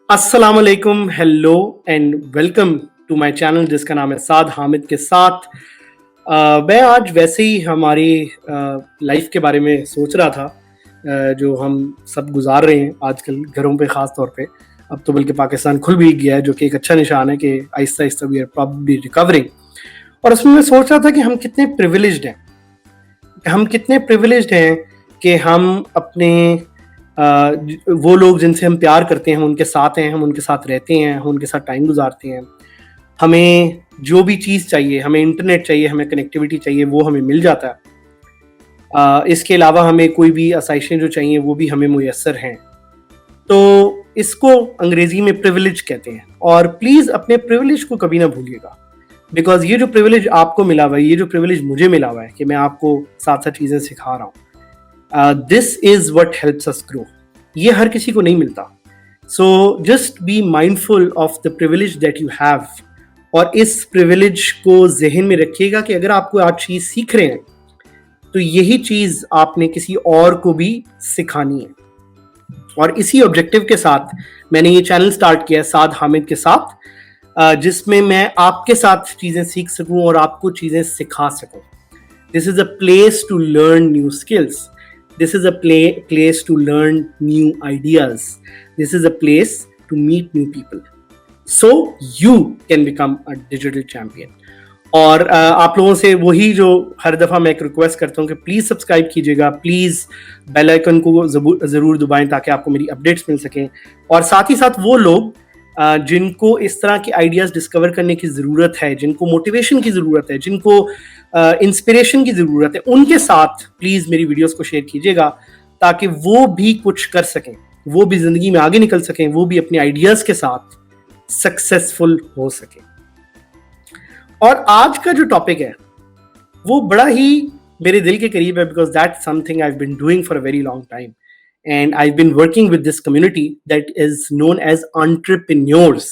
अस्सलाम वालेकुम, hello and welcome to my channel जिसका नाम है साद हामिद के साथ। मैं आज वैसे ही हमारी लाइफ के बारे में सोच रहा था, जो हम सब गुजार रहे हैं आजकल घरों पे ख़ास तौर पे। अब तो बल्कि पाकिस्तान खुल भी गया है, जो कि एक अच्छा निशान है कि Aahista Aahista we are probably recovering. और उसमें मैं सोच रहा था कि हम कितने प्रिविलेज्ड हैं, कि हम अपने वो लोग जिनसे हम प्यार करते हैं हम उनके साथ हैं, हम उनके साथ रहते हैं, हम उनके साथ टाइम गुजारते हैं। हमें जो भी चीज़ चाहिए, हमें इंटरनेट चाहिए, हमें कनेक्टिविटी चाहिए, वो हमें मिल जाता है। इसके अलावा हमें कोई भी आसाइशें जो चाहिए वो भी हमें मुयस्सर हैं। तो इसको अंग्रेज़ी में प्रिविलेज कहते हैं। और प्लीज़ अपने प्रिविलेज को कभी ना भूलिएगा, बिकॉज ये जो प्रिविलेज आपको मिला हुआ है, ये जो प्रिविलेज मुझे मिला हुआ है कि मैं आपको साथ साथ चीज़ें सिखा रहा हूँ, this is what helps us grow. ये हर किसी को नहीं मिलता। So just be mindful of the privilege that you have, और इस प्रिविलेज को जहन में रखिएगा कि अगर आपको आज चीज़ सीख रहे हैं तो यही चीज़ आपने किसी और को भी सिखानी है। और इसी ऑब्जेक्टिव के साथ मैंने ये चैनल स्टार्ट किया है साद हामिद के साथ, जिसमें मैं आपके साथ चीज़ें सीख सकूं और आपको चीज़ें सिखा सकूं। This is a place to learn new skills. This is a place to learn new ideas. This is a place to meet new people. So you can become a digital champion. और आप लोगों से वही जो हर दफ़ा मैं एक request करता हूँ कि प्लीज़ सब्सक्राइब कीजिएगा, प्लीज़ बेल आइकन को ज़रूर दबाएं ताकि आपको मेरी अपडेट्स मिल सकें। और साथ ही साथ वो लोग जिनको इस तरह के आइडियाज़ डिस्कवर करने की ज़रूरत है, जिनको मोटिवेशन की ज़रूरत है, जिनको इंस्पिरेशन की ज़रूरत है, उनके साथ प्लीज़ मेरी वीडियोस को शेयर कीजिएगा ताकि वो भी कुछ कर सकें, वो भी ज़िंदगी में आगे निकल सकें, वो भी अपने आइडियाज़ के साथ सक्सेसफुल हो सकें। और आज का जो टॉपिक है वो बड़ा ही मेरे दिल के करीब है, because that's something I have been doing for a very long time, and I've been working with this community that is known as entrepreneurs.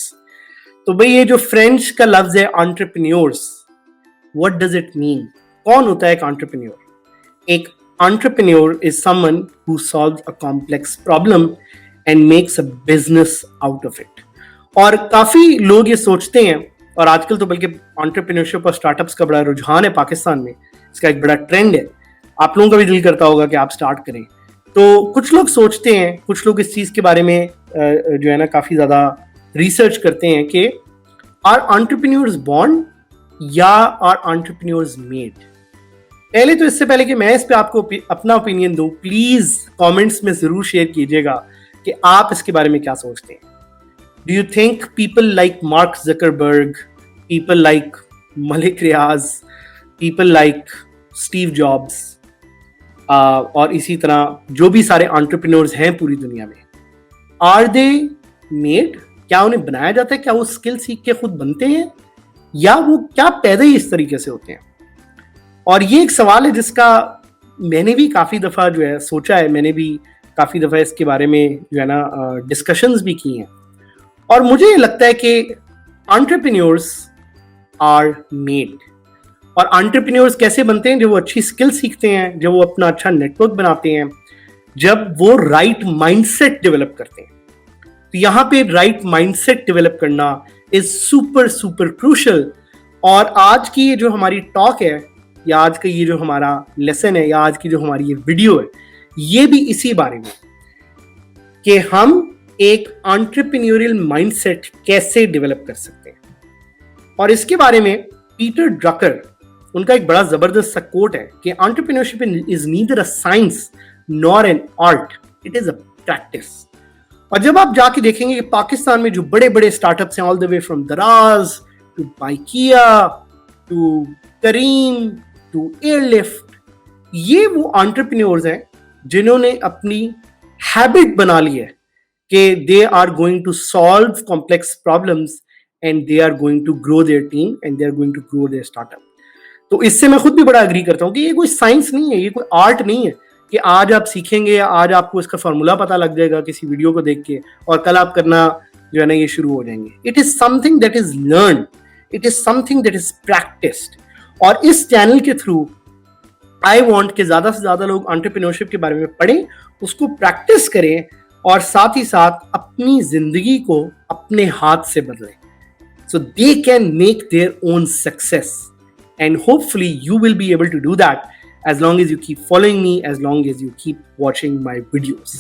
तो भाई ये जो फ्रेंच का लफ्ज है entrepreneurs, what does it mean? कौन होता है एक entrepreneur? एक entrepreneur is someone who solves a complex problem and makes a business out of it. और काफी लोग ये सोचते हैं, और आजकल तो बल्कि entrepreneurship और स्टार्टअप्स का बड़ा रुझान है पाकिस्तान में, इसका एक बड़ा ट्रेंड है। आप लोगों का भी दिल करता होगा कि आप स्टार्ट करें। तो कुछ लोग सोचते हैं, कुछ लोग इस चीज़ के बारे में जो है ना काफ़ी ज़्यादा रिसर्च करते हैं कि आर एंटरप्रेन्योर्स बॉर्न या आर एंटरप्रेन्योर्स मेड। पहले तो इससे पहले कि मैं इस पे आपको अपना ओपिनियन दूं, प्लीज़ कमेंट्स में ज़रूर शेयर कीजिएगा कि आप इसके बारे में क्या सोचते हैं। Do you think people like Mark Zuckerberg, people like Malik Riaz, people like Steve Jobs, और इसी तरह जो भी सारे एंटरप्रेन्योर्स हैं पूरी दुनिया में, आर दे मेड? क्या उन्हें बनाया जाता है? क्या वो स्किल सीख के खुद बनते हैं, या वो क्या पैदा ही इस तरीके से होते हैं? और ये एक सवाल है जिसका मैंने भी काफ़ी दफ़ा जो है सोचा है, मैंने भी काफ़ी दफ़ा इसके बारे में जो है ना डिस्कशंस भी की हैं। और मुझे लगता है कि एंटरप्रेन्योर्स आर मेड। और एंटरप्रेन्योर्स कैसे बनते हैं? जब वो अच्छी स्किल सीखते हैं, जब वो अपना अच्छा नेटवर्क बनाते हैं, जब वो राइट माइंडसेट डेवलप करते हैं। तो यहाँ पे राइट माइंडसेट डेवलप करना इज सुपर सुपर क्रूशल। और आज की ये जो हमारी टॉक है, या आज का ये जो हमारा लेसन है, या आज की जो हमारी ये वीडियो है, ये भी इसी बारे में कि हम एक एंटरप्रेन्योरियल माइंडसेट कैसे डेवलप कर सकते हैं। और इसके बारे में पीटर ड्रकर, उनका एक बड़ा जबरदस्त सा कोट है कि entrepreneurship is neither a science nor an art, it is a practice. और जब आप जाके देखेंगे कि पाकिस्तान में जो बड़े बड़े स्टार्टअप्स हैं, all the way from Daraz to Bykea to Careem to Airlift, ये वो एंटरप्रेन्योर्स हैं जिन्होंने अपनी हैबिट बना ली है कि they are going to solve complex problems and they are going to grow their team and they are going to grow their startup. तो इससे मैं खुद भी बड़ा एग्री करता हूँ कि ये कोई साइंस नहीं है, ये कोई आर्ट नहीं है कि आज आप सीखेंगे, आज आपको इसका फॉर्मूला पता लग जाएगा किसी वीडियो को देख के और कल आप करना जो है ना ये शुरू हो जाएंगे। It is something that is learn, it is something that is practised. और इस चैनल के थ्रू आई वांट कि ज़्यादा से ज़्यादा लोग एंटरप्रेन्योरशिप के बारे में पढ़ें, उसको प्रैक्टिस करें और साथ ही साथ अपनी जिंदगी को अपने हाथ से बदलें, so they can make their own success, and hopefully you will be able to do that as long as you keep following me, as long as you keep watching my videos.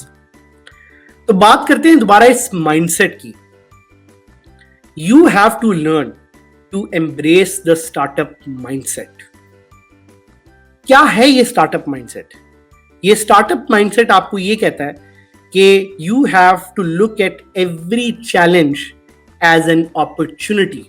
तो बात करते हैं दोबारा इस mindset की. You have to learn to embrace the startup mindset. क्या है ये स्टार्टअप माइंडसेट? ये स्टार्टअप माइंडसेट आपको ये कहता है कि you have to look at every challenge as an opportunity.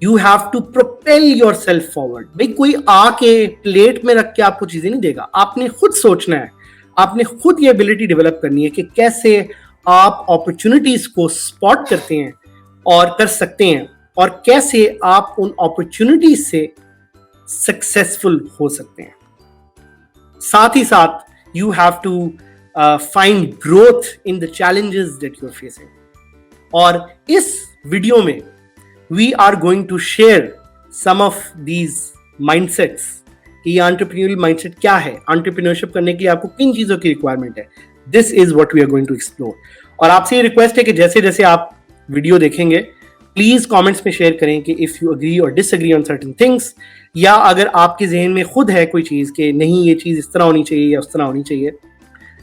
You have to propel yourself forward. भाई कोई आके प्लेट में रख के आपको चीजें नहीं देगा, आपने खुद सोचना है, आपने खुद ये एबिलिटी डेवलप करनी है कि कैसे आप अपॉर्चुनिटीज को स्पॉट करते हैं और कर सकते हैं, और कैसे आप उन अपॉर्चुनिटीज से सक्सेसफुल हो सकते हैं. साथ ही साथ you have to find growth in the challenges that you are facing. और इस वीडियो में we are going to share some of these mindsets कि ये एंटरप्रेन्योरियल माइंडसेट क्या है, एंटरप्रेन्योरशिप करने के लिए आपको किन चीजों की रिक्वायरमेंट है. This is what we are going to explore. और आपसे ये रिक्वेस्ट है कि जैसे जैसे आप वीडियो देखेंगे प्लीज कमेंट्स में शेयर करें कि इफ यू अग्री और डिसएग्री ऑन सर्टेन थिंग्स, या अगर आपके जहन में खुद है कोई चीज कि नहीं ये चीज इस तरह होनी चाहिए या उस तरह होनी चाहिए,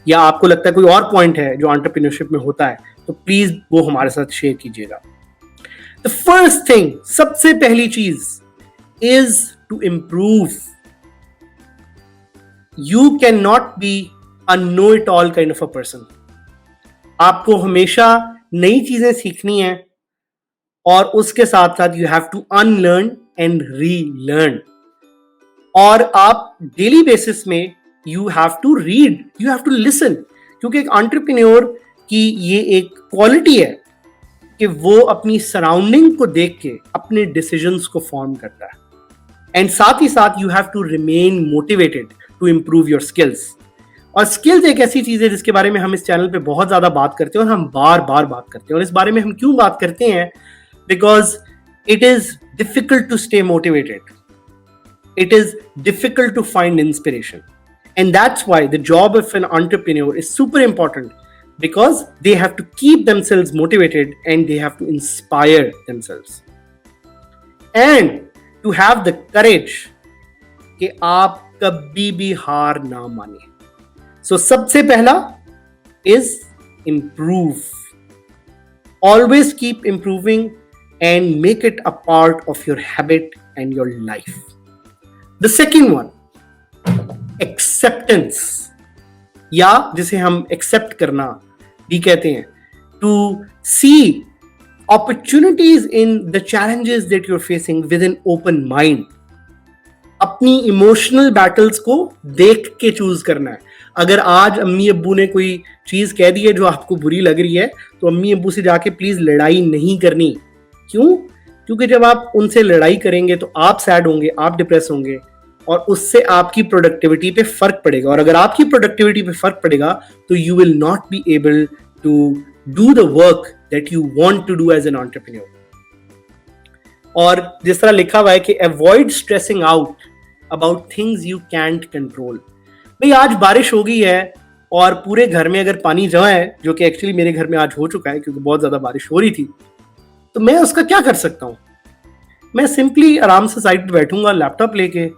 या आपको लगता है कोई और पॉइंट है जो एंटरप्रेन्योरशिप में होता है, तो प्लीज वो हमारे साथ शेयर कीजिएगा. द फर्स्ट थिंग, सबसे पहली चीज is to improve. You can not be a know it all kind of a person. आपको हमेशा नई चीजें सीखनी है और उसके साथ साथ you have to unlearn and relearn. और आप डेली बेसिस में you have to read, you have to listen, क्योंकि एक एंटरप्रेन्योर की ये एक क्वालिटी है कि वो अपनी सराउंडिंग को देख के अपने डिसीजंस को फॉर्म करता है. एंड साथ ही साथ you have to remain motivated to improve your skills. और स्किल्स एक ऐसी चीज है जिसके बारे में हम इस चैनल पे बहुत ज्यादा बात करते हैं और हम बार बार बात करते हैं. और इस बारे में हम क्यों बात करते हैं? Because it is difficult to stay motivated. It is difficult to find inspiration. And that's why the job of an entrepreneur is super important, because they have to keep themselves motivated and they have to inspire themselves. And to have the courage कि आप कभी भी हार ना माने. So सबसे पहला is improve. Always keep improving and make it a part of your habit and your life. The second one, acceptance, या जिसे हम accept करना भी कहते हैं. To see opportunities in the challenges that you're facing with an open mind. अपनी emotional battles को देख के चूज करना है. अगर आज अम्मी अब्बू ने कोई चीज कह दी है जो आपको बुरी लग रही है, तो अम्मी अब्बू से जाके प्लीज लड़ाई नहीं करनी. क्यों? क्योंकि जब आप उनसे लड़ाई करेंगे तो आप सैड होंगे, आप डिप्रेस होंगे, और उससे आपकी प्रोडक्टिविटी पे फर्क पड़ेगा. और अगर आपकी प्रोडक्टिविटी पे फर्क पड़ेगा तो you will not be able to do the work that you want to do as an entrepreneur. और जिस तरह लिखा हुआ है कि avoid stressing out about things you can't control. भाई आज बारिश हो गई है और पूरे घर में अगर पानी जमा है, जो कि एक्चुअली मेरे घर में आज हो चुका है क्योंकि बहुत ज्यादा बारिश हो रही थी, तो मैं उसका क्या कर सकता हूँ? मैं सिंपली आराम से साइड पे बैठूंगा लैपटॉप लेके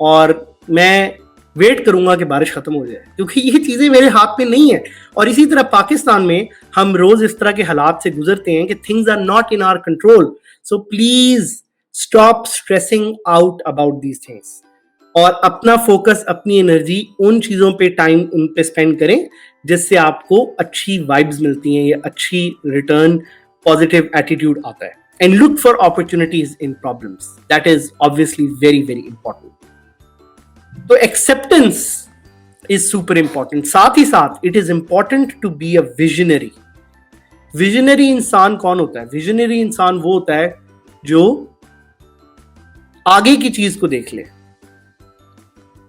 और मैं वेट करूंगा कि बारिश खत्म हो जाए, क्योंकि ये चीजें मेरे हाथ में नहीं है. और इसी तरह पाकिस्तान में हम रोज इस तरह के हालात से गुजरते हैं कि things are not in our control. So please stop stressing out about these things और अपना फोकस, अपनी एनर्जी उन चीजों पे टाइम उन पे स्पेंड करें जिससे आपको अच्छी वाइब्स मिलती हैं, या अच्छी रिटर्न पॉजिटिव एटीट्यूड आता है. And look for opportunities in problems. That is obviously very very important. तो एक्सेप्टेंस इज सुपर इंपॉर्टेंट. साथ ही साथ it is important to be a visionary. Visionary इंसान कौन होता है? विजनरी इंसान वो होता है जो आगे की चीज को देख ले,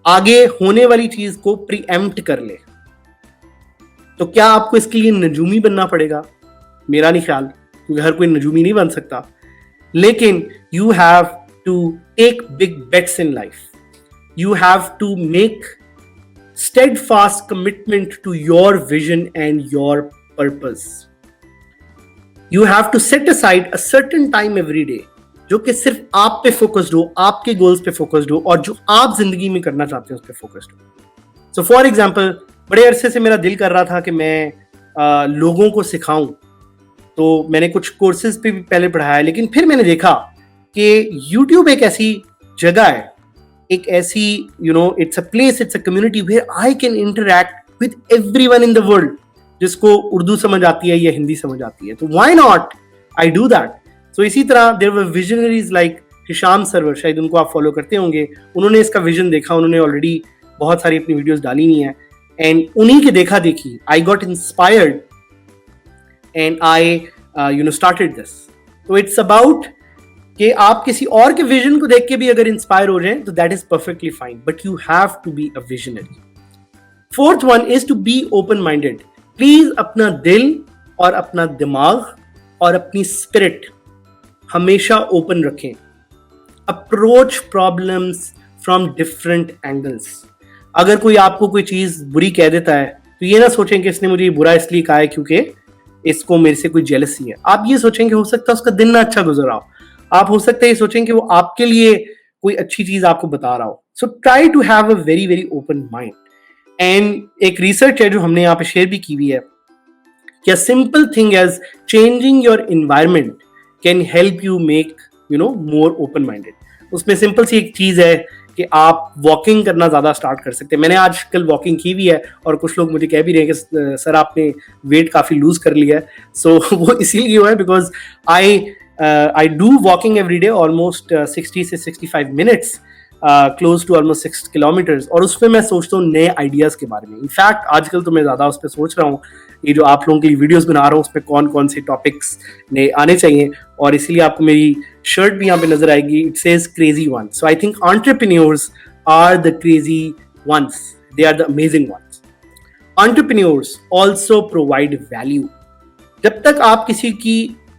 आगे होने वाली चीज को प्रीएम्प्ट कर ले. तो क्या आपको इसके लिए नजूमी बनना पड़ेगा? मेरा नहीं ख्याल, क्योंकि हर कोई नजूमी नहीं बन सकता. लेकिन you have to take big bets in life. You have to make steadfast commitment to your vision and your purpose. You have to set aside a certain time every day जो कि सिर्फ आप पे फोकस्ड हो, आपके goals पे focused हो और जो आप जिंदगी में करना चाहते हैं उस पे फोकस्ड हो। सो फॉर एग्जाम्पल, बड़े अरसे से मेरा दिल कर रहा था कि मैं लोगों को सिखाऊं, तो मैंने कुछ कोर्सेज पे भी पहले पढ़ाया, लेकिन फिर मैंने देखा कि YouTube एक ऐसी जगह है, एक ऐसी it's a place, it's a community where I can interact with everyone in the world, जिसको उर्दू समझ आती है या हिंदी समझ आती है, तो why not I do that. So इसी तरह there were visionaries like Hisham Sarwar, शायद उनको आप फॉलो करते होंगे, उन्होंने इसका विजन देखा, उन्होंने ऑलरेडी बहुत सारी अपनी वीडियोस डाली हुई हैं, एंड उन्हीं के देखा देखी I got inspired and I started this. तो इट्स अबाउट कि आप किसी और के विजन को देख के भी अगर इंस्पायर हो जाएं तो that is perfectly fine, but you have to be a visionary. Fourth one is to be open minded. Please अपना दिल और अपना दिमाग और अपनी स्पिरिट हमेशा ओपन रखें। Approach problems from different angles. अगर कोई आपको कोई चीज बुरी कह देता है तो ये ना सोचें कि इसने मुझे बुरा इसलिए कहा है क्योंकि इसको मेरे से कोई जेलसी है। आप ये सोचें कि हो सकता है उसका दिन ना अच्छा गुजरा हो। आप हो सकता है ये सोचें कि वो आपके लिए कोई अच्छी चीज आपको बता रहा हो। So try to have a very very open mind. And एक रिसर्च है जो हमने यहाँ पे शेयर भी की हुई है कि a simple thing as changing your environment can help you make more open minded। उसमें सिंपल सी एक चीज है कि आप वॉकिंग करना ज्यादा स्टार्ट कर सकते हैं। मैंने आजकल वॉकिंग की भी है और कुछ लोग मुझे कह भी रहे हैं कि सर आपने वेट काफी लूज कर लिया है। सो वो इसीलिए हुआ है because I do walking every day almost 60 से 65 minutes, close to almost 6 kilometres, और उसमें मैं सोचता हूँ नए आइडियाज के बारे में। इनफैक्ट आजकल तो मैं ज्यादा उस पर सोच रहा हूँ, ये जो आप लोगों के लिए वीडियोस बना रहा हूँ उसमें कौन कौन से टॉपिक्स ने आने चाहिए, और इसीलिए आपको मेरी शर्ट भी यहाँ पे नजर आएगी, it says crazy one. So I think entrepreneurs are the crazy ones, they are the amazing ones. Entrepreneurs also provide value. जब तक आप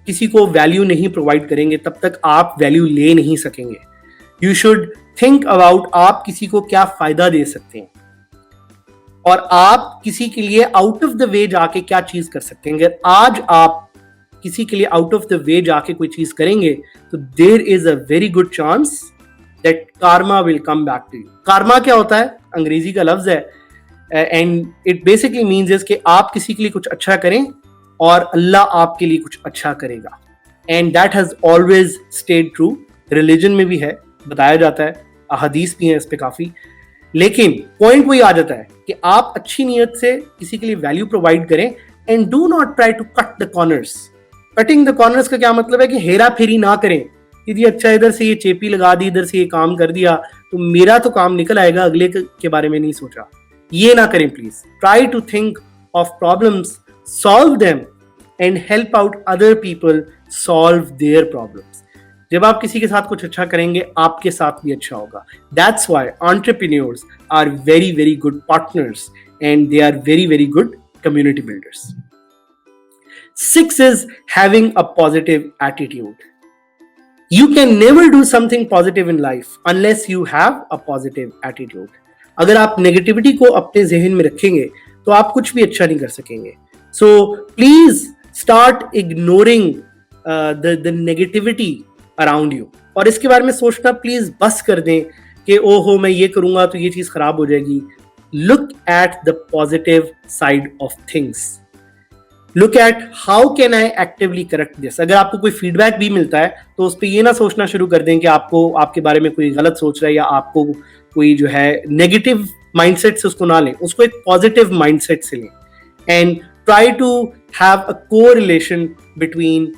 किसी को वैल्यू नहीं प्रोवाइड करेंगे तब तक आप वैल्यू ले नहीं सकेंगे। यू शुड थिंक अबाउट आप किसी को क्या फायदा दे सकते हैं और आप किसी के लिए आउट ऑफ द वे जाके क्या चीज कर सकते हैं। अगर आज आप किसी के लिए आउट ऑफ द वे जाके कोई चीज करेंगे तो there is a very good chance that karma will come back to you. Karma क्या होता है? अंग्रेजी का लफ्ज है and it basically means is कि आप किसी के लिए कुछ अच्छा करें और अल्लाह आपके लिए कुछ अच्छा करेगा। And that has always stayed true. Religion में भी है, बताया जाता है, हदीस भी है इस पे काफी। लेकिन पॉइंट वही आ जाता है कि आप अच्छी नीयत से किसी के लिए वैल्यू प्रोवाइड करें and do not try to cut the corners. Cutting the corners का क्या मतलब है कि हेरा फेरी ना करें कि जी अच्छा इधर से ये चेपी लगा दी, इधर से ये काम कर दिया तो मेरा तो काम निकल आएगा, अगले के बारे में नहीं सोचा। ये ना करें please. Try to think of problems, solve them and help out other people solve their problems. जब आप किसी के साथ कुछ अच्छा करेंगे आपके साथ भी अच्छा होगा। That's why entrepreneurs are very very good partners and they are very very good community builders. 6 is having a positive attitude. You can never do something positive in life unless you have a positive attitude. अगर आप negativity को अपने जहन में रखेंगे तो आप कुछ भी अच्छा नहीं कर सकेंगे। So please start ignoring the negativity around you. और इसके बारे में सोचना प्लीज बस कर दें कि ओहो मैं ये करूंगा तो ये चीज खराब हो जाएगी। Look at the positive side of things. Look at how can I actively correct this. अगर आपको कोई फीडबैक भी मिलता है तो उस पर ये ना सोचना शुरू कर दें कि आपको आपके बारे में कोई गलत सोच रहा है या आपको कोई जो है नेगेटिव माइंडसेट से उसको ना लें, उसको एक पॉजिटिव माइंडसेट से लें। And try to have a correlation between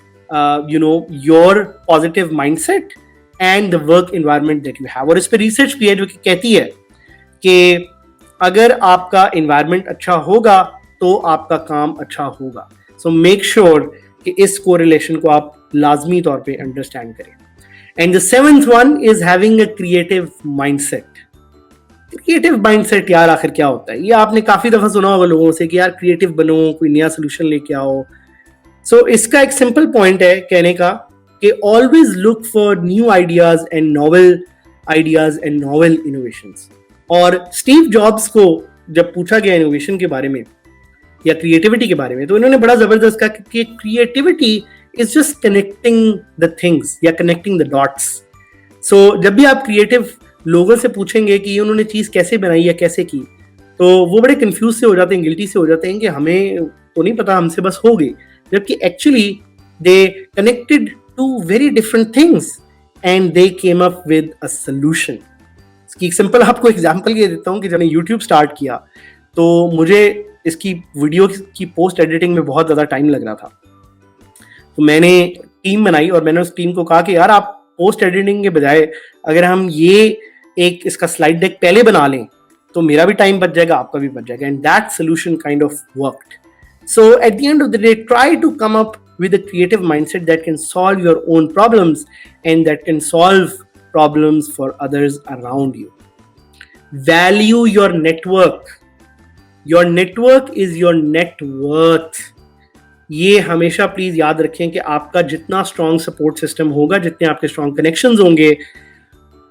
your positive mindset and the work environment that you have। और इस पे रिसर्च भी है जो कि कहती है कि अगर आपका environment अच्छा होगा तो आपका काम अच्छा होगा। So make sure कि इस correlation को आप लाजमी तौर पे understand करें। And the 7th one is having a creative mindset। Creative mindset यार आखिर क्या होता है? ये आपने काफी दफा सुना होगा लोगों से कि यार क्रिएटिव बनो, कोई नया सोल्यूशन लेके आओ। सो इसका एक सिंपल पॉइंट है कहने का कि always look for new ideas and novel innovations. और स्टीव जॉब्स को जब पूछा गया इनोवेशन के बारे में या क्रिएटिविटी के बारे में, तो इन्होंने बड़ा जबरदस्त कहा कि creativity is just connecting the things या कनेक्टिंग द डॉट्स। सो जब भी आप क्रिएटिव लोगों से पूछेंगे कि उन्होंने चीज़ कैसे बनाई या कैसे की, तो वो बड़े कंफ्यूज से हो जाते हैं, गिल्टी से हो जाते हैं कि हमें तो नहीं पता, हमसे बस हो गई, जबकि actually they connected to very different things and they came up with a solution. इसकी एक सिंपल आपको एग्जांपल ये देता हूँ कि जब मैंने यूट्यूब स्टार्ट किया तो मुझे इसकी वीडियो की पोस्ट एडिटिंग में बहुत ज़्यादा टाइम लग रहा था। तो मैंने टीम बनाई और मैंने उस टीम को कहा कि यार आप पोस्ट एडिटिंग के बजाय अगर हम ये एक इसका स्लाइड डेक पहले बना लें तो मेरा भी टाइम बच जाएगा, आपका भी बच जाएगा, and that solution kind of worked. So at the end of the day try to come up with a creative mindset that can solve your own problems and that can solve problems for others around you. Value your network. Your network is your net worth. ये हमेशा please याद रखें कि आपका जितना strong support system होगा, जितने आपके स्ट्रॉन्ग कनेक्शंस होंगे,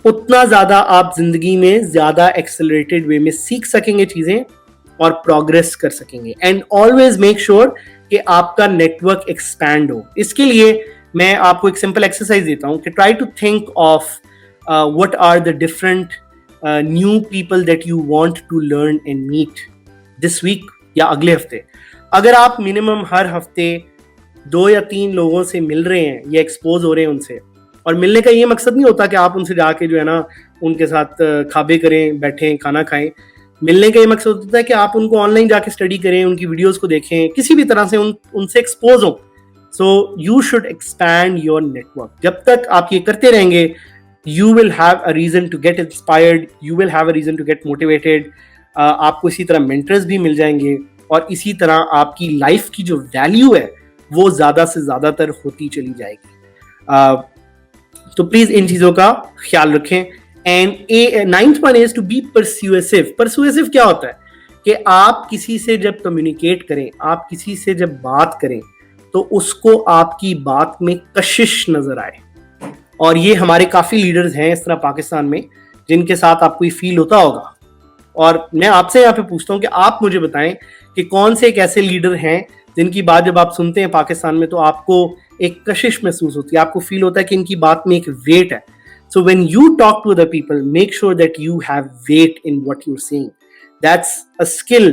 उतना ज्यादा आप जिंदगी में ज्यादा एक्सेलरेटेड वे में सीख सकेंगे चीजें और प्रोग्रेस कर सकेंगे। एंड ऑलवेज मेक श्योर कि आपका नेटवर्क एक्सपैंड हो। इसके लिए मैं आपको एक सिंपल एक्सरसाइज देता हूं कि try to think of what are the different new people that you want to learn and meet this week या अगले हफ्ते। अगर आप मिनिमम हर हफ्ते 2 या 3 लोगों से मिल रहे हैं या एक्सपोज हो रहे हैं उनसे, और मिलने का ये मकसद नहीं होता कि आप उनसे जाके जो है ना उनके साथ खाबे करें, बैठें, खाना खाएं। मिलने का ये मकसद होता है कि आप उनको ऑनलाइन जाके स्टडी करें, उनकी वीडियोस को देखें, किसी भी तरह से उनसे एक्सपोज हो। So you should expand your network. जब तक आप ये करते रहेंगे, you will have a reason to get inspired, you will have a reason to get motivated. आपको इसी तरह मेंटर्स भी मिल जाएंगे और इसी तरह आपकी लाइफ की जो वैल्यू है वो ज़्यादा से ज़्यादातर होती चली जाएगी। तो प्लीज़ इन चीज़ों का ख्याल रखें। And 9th one is to be persuasive. Persuasive क्या होता है कि आप किसी से जब कम्युनिकेट करें, आप किसी से जब बात करें, तो उसको आपकी बात में कशिश नजर आए। और ये हमारे काफ़ी लीडर्स हैं इस तरह पाकिस्तान में जिनके साथ आपको ये फील होता होगा। और मैं आपसे यहाँ पे पूछता हूँ कि आप मुझे बताएं कि कौन से एक ऐसे लीडर हैं जिनकी बात जब आप सुनते हैं पाकिस्तान में तो आपको एक कशिश महसूस होती है, आपको फील होता है कि इनकी बात में एक वेट है। So when you talk to other people, make sure that you have weight in what you're saying. That's a skill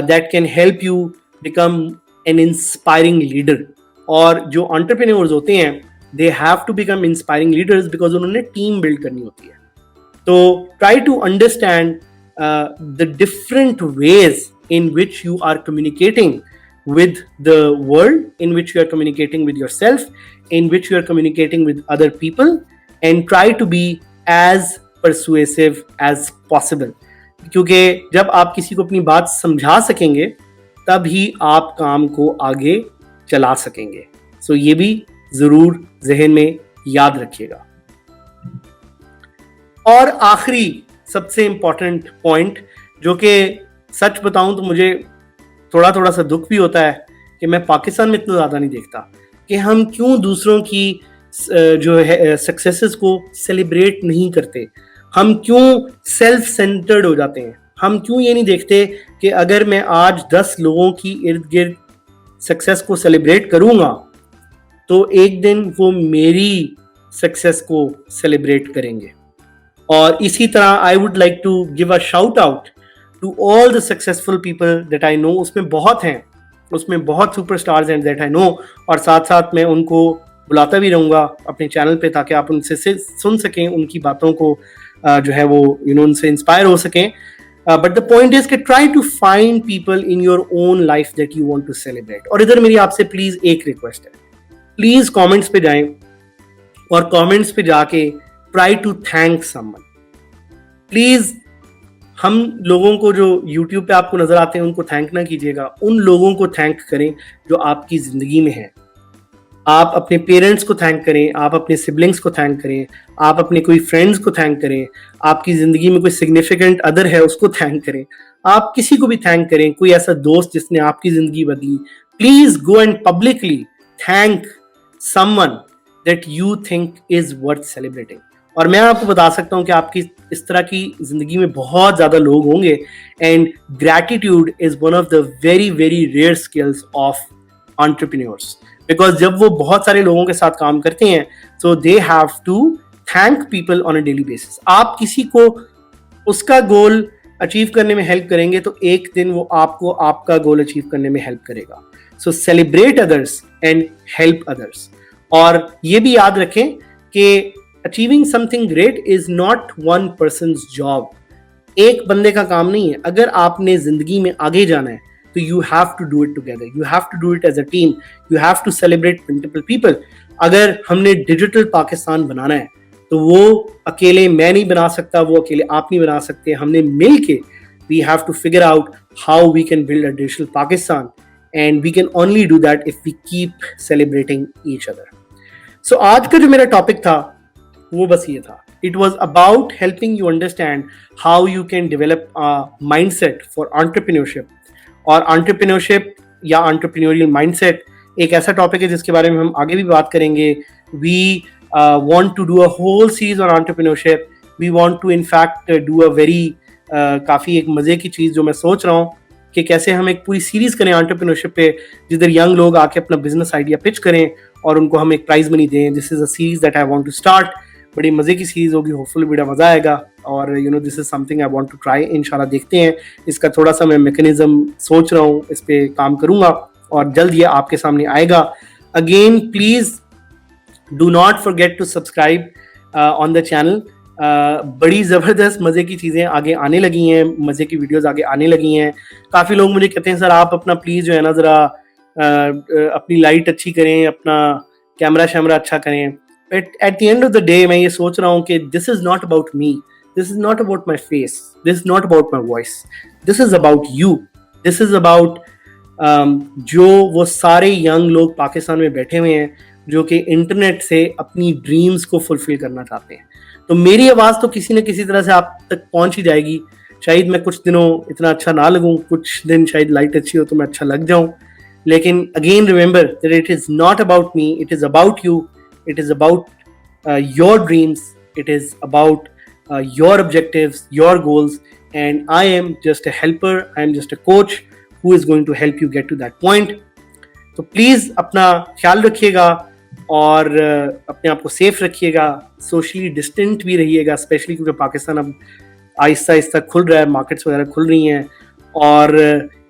that can help you become an inspiring leader. और जो entrepreneurs होते हैं, they have to become inspiring leaders because उन्होंने team build करनी होती है। तो try to understand the different ways in which you are communicating with the world, in which you are communicating with yourself, in which you are communicating with other people. And try to be as persuasive as possible. क्योंकि जब आप किसी को अपनी बात समझा सकेंगे तभी आप काम को आगे चला सकेंगे। सो ये भी जरूर जहन में याद रखिएगा। और आखिरी सबसे इंपॉर्टेंट पॉइंट, जो कि सच बताऊं तो मुझे थोड़ा सा दुख भी होता है कि मैं पाकिस्तान में इतना ज़्यादा नहीं देखता कि हम क्यों दूसरों की जो है सक्सेसेस को सेलिब्रेट नहीं करते। हम क्यों सेल्फ सेंटर्ड हो जाते हैं। हम क्यों ये नहीं देखते कि अगर मैं आज 10 लोगों की इर्द गिर्द सक्सेस को सेलिब्रेट करूंगा तो एक दिन वो मेरी सक्सेस को सेलिब्रेट करेंगे। और इसी तरह I would like to give a shout out to all the successful people that I know. उसमें बहुत हैं, उसमें बहुत सुपरस्टार्स हैं दैट आई नो, और साथ साथ मैं उनको बुलाता भी रहूँगा अपने चैनल पे ताकि आप उनसे सुन सकें, उनकी बातों को जो है वो उनसे इंस्पायर हो सकें। बट द पॉइंट इज कि try to find people in your own life that you want to celebrate. और इधर मेरी आपसे प्लीज एक रिक्वेस्ट है, प्लीज कमेंट्स पे जाएं और कमेंट्स पे जाके try to thank someone. Please हम लोगों को जो यूट्यूब पे आपको नजर आते हैं उनको थैंक ना कीजिएगा, उन लोगों को थैंक करें जो आपकी जिंदगी में हैं। आप अपने पेरेंट्स को थैंक करें, आप अपने सिबलिंग्स को थैंक करें, आप अपने कोई फ्रेंड्स को थैंक करें, आपकी ज़िंदगी में कोई सिग्निफिकेंट अदर है उसको थैंक करें, आप किसी को भी थैंक करें, कोई ऐसा दोस्त जिसने आपकी ज़िंदगी बदली। Please go and publicly thank someone that you think is worth celebrating. और मैं आपको बता सकता हूँ कि आपकी इस तरह की जिंदगी में बहुत ज्यादा लोग होंगे, and gratitude is one of the very very rare skills of entrepreneurs, because जब वो बहुत सारे लोगों के साथ काम करते हैं so they have to thank people on a daily basis. आप किसी को उसका गोल अचीव करने में हेल्प करेंगे तो एक दिन वो आपको आपका गोल अचीव करने में हेल्प करेगा। So celebrate others and help others. और ये भी याद रखें कि achieving something great is not one person's job. एक बंदे का काम नहीं है। अगर आपने जिंदगी में आगे जाना है तो you have to do it together, you have to do it as a team, you have to celebrate multiple people. अगर हमने डिजिटल पाकिस्तान बनाना है तो वो अकेले मैं नहीं बना सकता, वो अकेले आप नहीं बना सकते। हमने मिल के we have to figure out how we can build a digital Pakistan, and we can only do that if we keep celebrating each other. So आज का जो मेरा टॉपिक था वो बस ये था। It was about helping you understand how you can develop a mindset for entrepreneurship. और entrepreneurship या entrepreneurial mindset एक ऐसा टॉपिक है जिसके बारे में हम आगे भी बात करेंगे। We want to do a whole series on entrepreneurship. We want to in fact do a very काफ़ी एक मज़े की चीज़ जो मैं सोच रहा हूँ कि कैसे हम एक पूरी सीरीज़ करें entrepreneurship पे, जिधर यंग लोग आके अपना बिजनेस आइडिया पिच करें और उनको हम एक प्राइज मनी दें। This is a series that I want to start. बड़ी मज़े की सीरीज़ होगी, होपफुली बड़ा मज़ा आएगा। और you know this is something I want to try. इंशाल्लाह देखते हैं, इसका थोड़ा सा मैं मैकेनिज्म सोच रहा हूँ, इस पर काम करूँगा और जल्द ये आपके सामने आएगा। Again please do not forget to subscribe on the channel. बड़ी ज़बरदस्त मज़े की चीज़ें आगे आने लगी हैं, मज़े की वीडियोज़ आगे आने लगी हैं। काफ़ी लोग मुझे कहते हैं सर आप अपना प्लीज़ जो है ना ज़रा अपनी लाइट अच्छी करें, अपना कैमरा शैमरा अच्छा करें। At the end of the day मैं ये सोच रहा हूँ कि this is not about me, this is not about my face, this is not about my voice, this is about you, this is about जो वो सारे यंग लोग पाकिस्तान में बैठे हुए हैं जो कि इंटरनेट से अपनी ड्रीम्स को फुलफिल करना चाहते हैं। तो मेरी आवाज़ तो किसी न किसी तरह से आप तक पहुँच ही जाएगी। शायद मैं कुछ दिनों इतना अच्छा ना लगूँ, कुछ दिन शायद लाइट अच्छी हो तो मैं अच्छा लग जाऊँ, लेकिन again remember that it is not about me, it is about you. It is about your dreams. It is about your objectives, your goals. And I am just a helper. I am just a coach who is going to help you get to that point. तो please अपना ख्याल रखिएगा और अपने आप को safe रखिएगा, socially distant भी रहिएगा, स्पेशली क्योंकि पाकिस्तान अब आहिस्ता आहिस्ता खुल रहा है, मार्केट्स वगैरह खुल रही हैं। और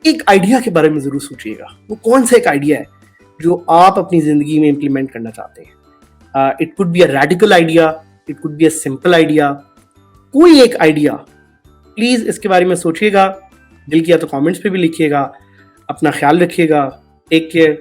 एक आइडिया के बारे में ज़रूर सोचिएगा, वो कौन सा एक आइडिया है जो आप अपनी ज़िंदगी में इम्प्लीमेंट करना चाहते हैं। It could be a radical idea, it could be a simple idea, कोई एक आइडिया प्लीज़ इसके बारे में सोचिएगा। दिल किया तो कमेंट्स पे भी लिखिएगा। अपना ख्याल रखिएगा। Take care.